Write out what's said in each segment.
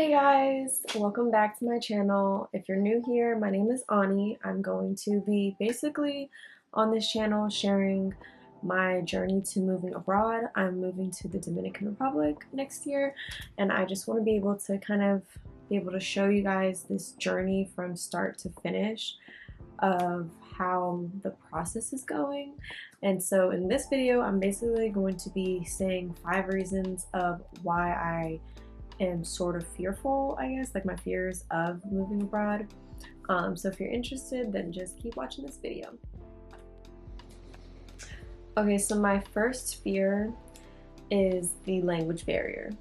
Hey guys, welcome back to my channel. If you're new here, my name is Ani. I'm going to be basically on this channel sharing my journey to moving abroad. I'm moving to the Dominican Republic next year, and I just want to be able to be able to show you guys this journey from start to finish of how the process is going. And so in this video, I'm basically going to be saying 5 reasons of why I am sort of fearful, I guess, like my fears of moving abroad. So if you're interested, then just keep watching this video. Okay, so my first fear is the language barrier.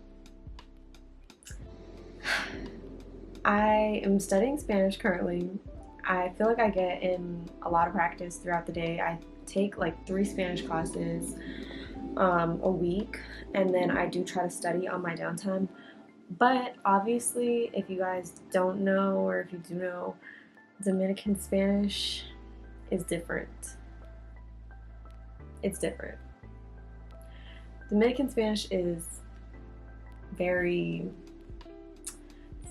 I am studying Spanish currently. I feel like I get in a lot of practice throughout the day. I take like 3 Spanish classes a week, and then I do try to study on my downtime. But obviously, if you guys don't know, or if you do know, Dominican Spanish is different. It's different. Dominican Spanish is very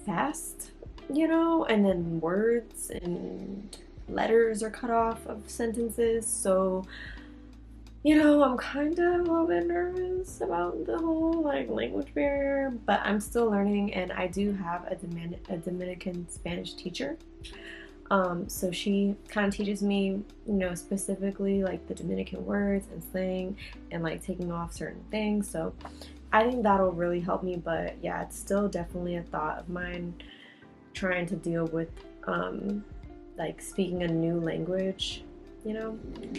fast, and then words and letters are cut off of sentences, so I'm kind of a little bit nervous about the whole language barrier, but I'm still learning, and I do have a Dominican Spanish teacher. So she kind of teaches me, specifically like the Dominican words and slang and like taking off certain things. So I think that'll really help me, but yeah, it's still definitely a thought of mine trying to deal with like speaking a new language.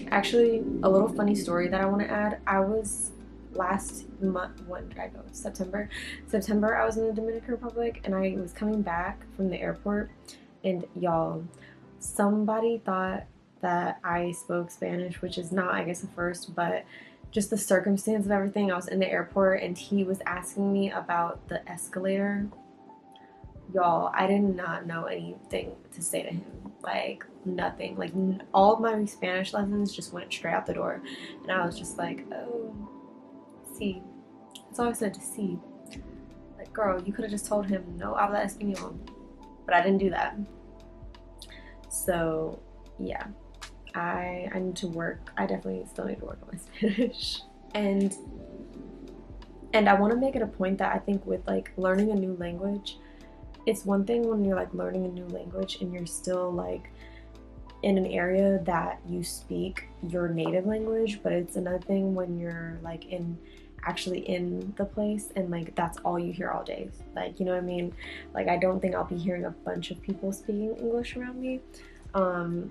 Actually, a little funny story that I want to add. I was last month, when did I go? September I was in the Dominican Republic, and I was coming back from the airport, and y'all, somebody thought that I spoke Spanish, which is not, I guess, at first, but just the circumstance of everything. I was in the airport and he was asking me about the escalator. Y'all, I did not know anything to say to him. Like, nothing. Like, all of my Spanish lessons just went straight out the door. And I was just like, oh, see. That's all I said, to see. Like, girl, you could have just told him, no habla español. But I didn't do that. So, yeah. I need to work. I definitely still need to work on my Spanish. And I want to make it a point that I think with, like, learning a new language, it's one thing when you're like learning a new language and you're still like in an area that you speak your native language, but it's another thing when you're like actually in the place and like that's all you hear all day. Like, you know what I mean? Like, I don't think I'll be hearing a bunch of people speaking English around me.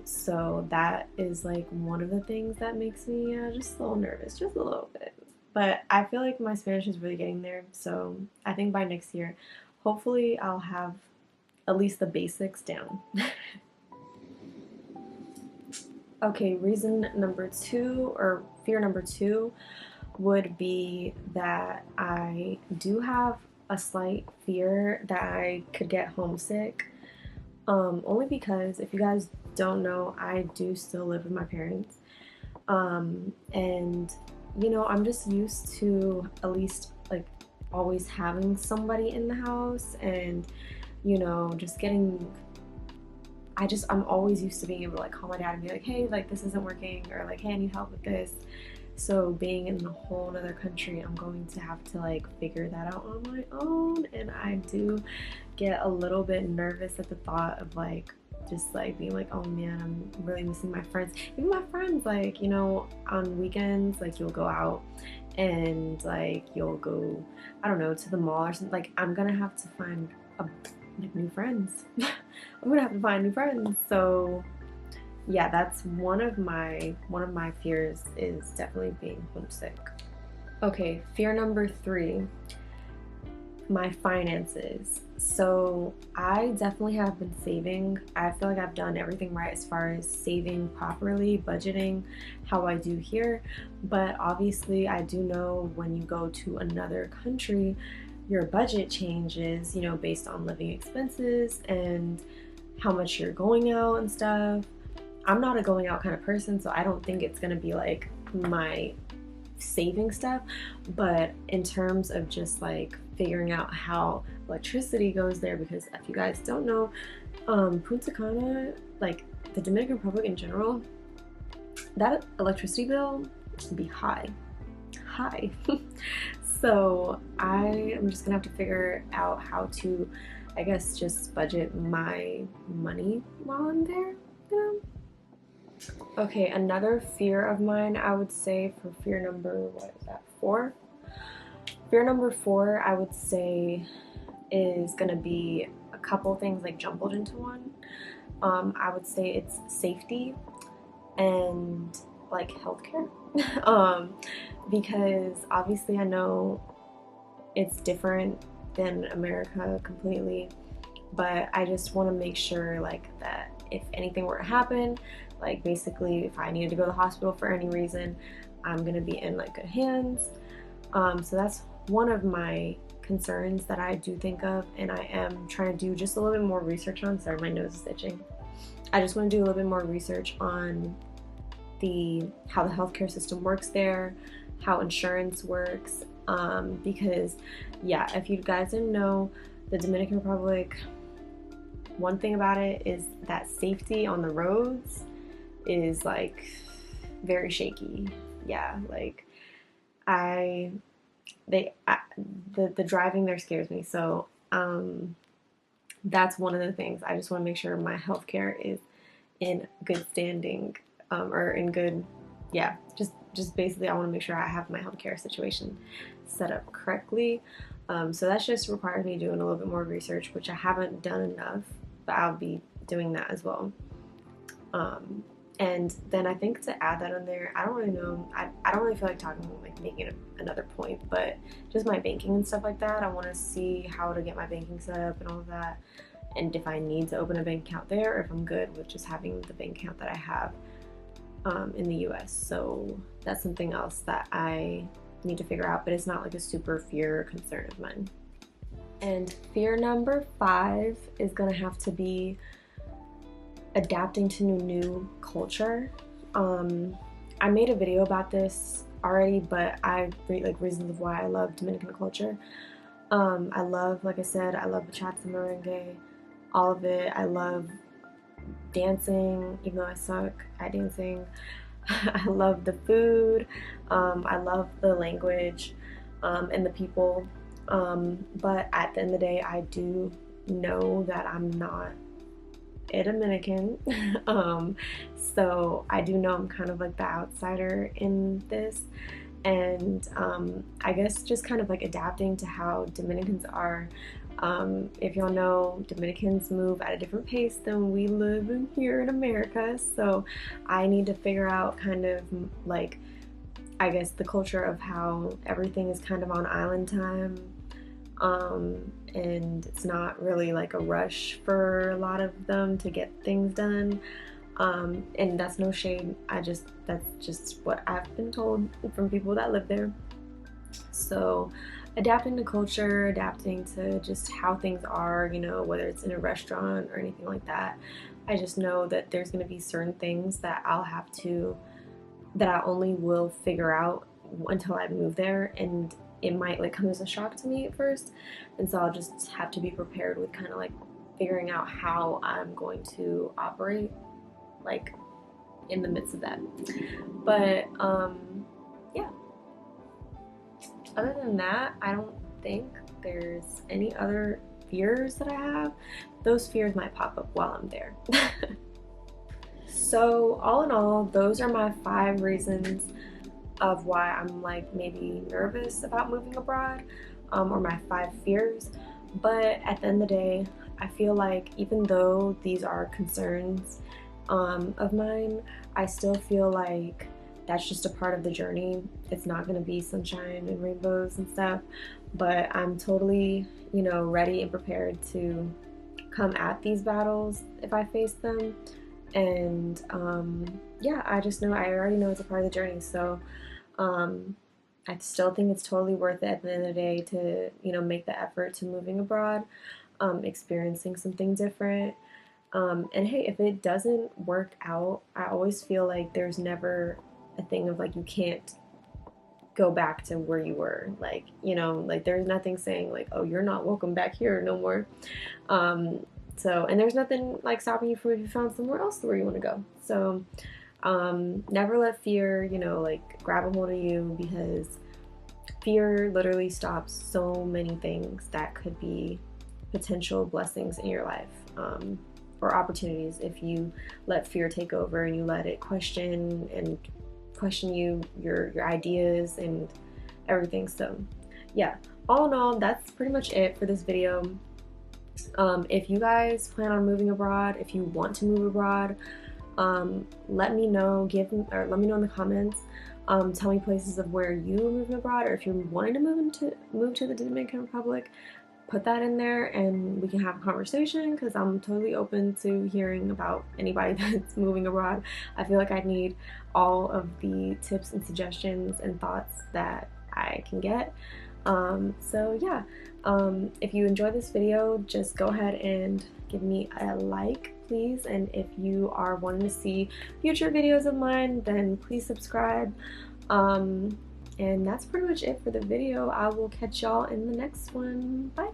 So that is like one of the things that makes me just a little nervous, just a little bit. But I feel like my Spanish is really getting there, so I think by next year hopefully I'll have at least the basics down. Okay, reason number 2, or fear number 2, would be that I do have a slight fear that I could get homesick. Only because, if you guys don't know, I do still live with my parents. And I'm just used to at least like always having somebody in the house, and just I'm always used to being able to like call my dad and be like, hey, like this isn't working, or like, hey, I need help with this. So being in a whole other country, I'm going to have to like figure that out on my own, and I do get a little bit nervous at the thought of like just like being like, oh man, I'm really missing my friends. Even my friends, like, on weekends, like you'll go out and like you'll go, I don't know, to the mall or something. Like, I'm gonna have to find new friends. I'm gonna have to find new friends. So yeah, that's one of my fears, is definitely being homesick. Okay, fear number 3, my finances. So I definitely have been saving. I feel like I've done everything right as far as saving properly, budgeting how I do here. But obviously I do know when you go to another country, your budget changes, based on living expenses and how much you're going out and stuff. I'm not a going out kind of person, so I don't think it's gonna be like my saving stuff, but in terms of just like figuring out how electricity goes there, because if you guys don't know, Punta Cana, like the Dominican Republic in general, that electricity bill can be high. So I am just gonna have to figure out how to, I guess, just budget my money while I'm there, you know? Okay, another fear of mine, I would say, for fear number, what is that, 4? Fear number 4, I would say, is gonna be a couple things like jumbled into one. I would say it's safety and like healthcare. um, because obviously I know it's different than America completely, but I just want to make sure like that if anything were to happen, like basically if I needed to go to the hospital for any reason, I'm gonna be in like good hands. So that's one of my concerns that I do think of, and I am trying to do just a little bit more research on. Sorry, my nose is itching. I just want to do a little bit more research on the how the healthcare system works there, how insurance works, because yeah, if you guys didn't know, the Dominican Republic, one thing about it is that safety on the roads is like very shaky. Yeah, like I they I, the driving there scares me. So that's one of the things. I just want to make sure my healthcare is in good standing, or in good, yeah, just basically I want to make sure I have my healthcare situation set up correctly. So that's just required me doing a little bit more research, which I haven't done enough, but I'll be doing that as well. Um, and then I think to add that on there, I don't really know. I don't really feel like talking, like making another point, but just my banking and stuff like that. I want to see how to get my banking set up and all of that, and if I need to open a bank account there, or if I'm good with just having the bank account that I have in the US. So that's something else that I need to figure out, but it's not like a super fear or concern of mine. And fear number 5 is gonna have to be adapting to new culture. I made a video about this already, but I like reasons of why I love Dominican culture. I love, like I said, I love bachata, merengue, all of it. I love dancing, even though I suck at dancing. I love the food. I love the language, and the people. But at the end of the day, I do know that I'm not a Dominican. So I do know I'm kind of like the outsider in this. And I guess just kind of like adapting to how Dominicans are. If y'all know, Dominicans move at a different pace than we live in here in America. So I need to figure out kind of like, I guess, the culture of how everything is kind of on island time. And it's not really like a rush for a lot of them to get things done. And that's no shade. That's just what I've been told from people that live there. So adapting to culture, adapting to just how things are, whether it's in a restaurant or anything like that. I just know that there's going to be certain things that that I only will figure out until I move there, and it might like come as a shock to me at first. And so I'll just have to be prepared with kind of like figuring out how I'm going to operate like in the midst of that. But yeah, other than that, I don't think there's any other fears that I have. Those fears might pop up while I'm there. So all in all, those are my 5 reasons of why I'm like maybe nervous about moving abroad, or my 5 fears. But at the end of the day, I feel like even though these are concerns of mine, I still feel like that's just a part of the journey. It's not going to be sunshine and rainbows and stuff, but I'm totally, ready and prepared to come at these battles if I face them. And yeah, I already know it's a part of the journey. So I still think it's totally worth it at the end of the day to, make the effort to moving abroad, experiencing something different. And hey, if it doesn't work out, I always feel like there's never a thing of like you can't go back to where you were. Like, you know, like there's nothing saying like, oh, you're not welcome back here no more. um so, and there's nothing like stopping you from if you found somewhere else where you want to go. So never let fear, you know, like grab a hold of you, because fear literally stops so many things that could be potential blessings in your life, or opportunities, if you let fear take over and you let it question you, your ideas and everything. So yeah, all in all, that's pretty much it for this video. If you guys plan on moving abroad, if you want to move abroad, let me know. Let me know in the comments. Tell me places of where you are moving abroad, or if you're wanting to move to the Dominican Republic, put that in there and we can have a conversation, because I'm totally open to hearing about anybody that's moving abroad. I feel like I need all of the tips and suggestions and thoughts that I can get. So yeah, if you enjoyed this video, just go ahead and give me a like, please. And if you are wanting to see future videos of mine, then please subscribe. And that's pretty much it for the video. I will catch y'all in the next one. Bye!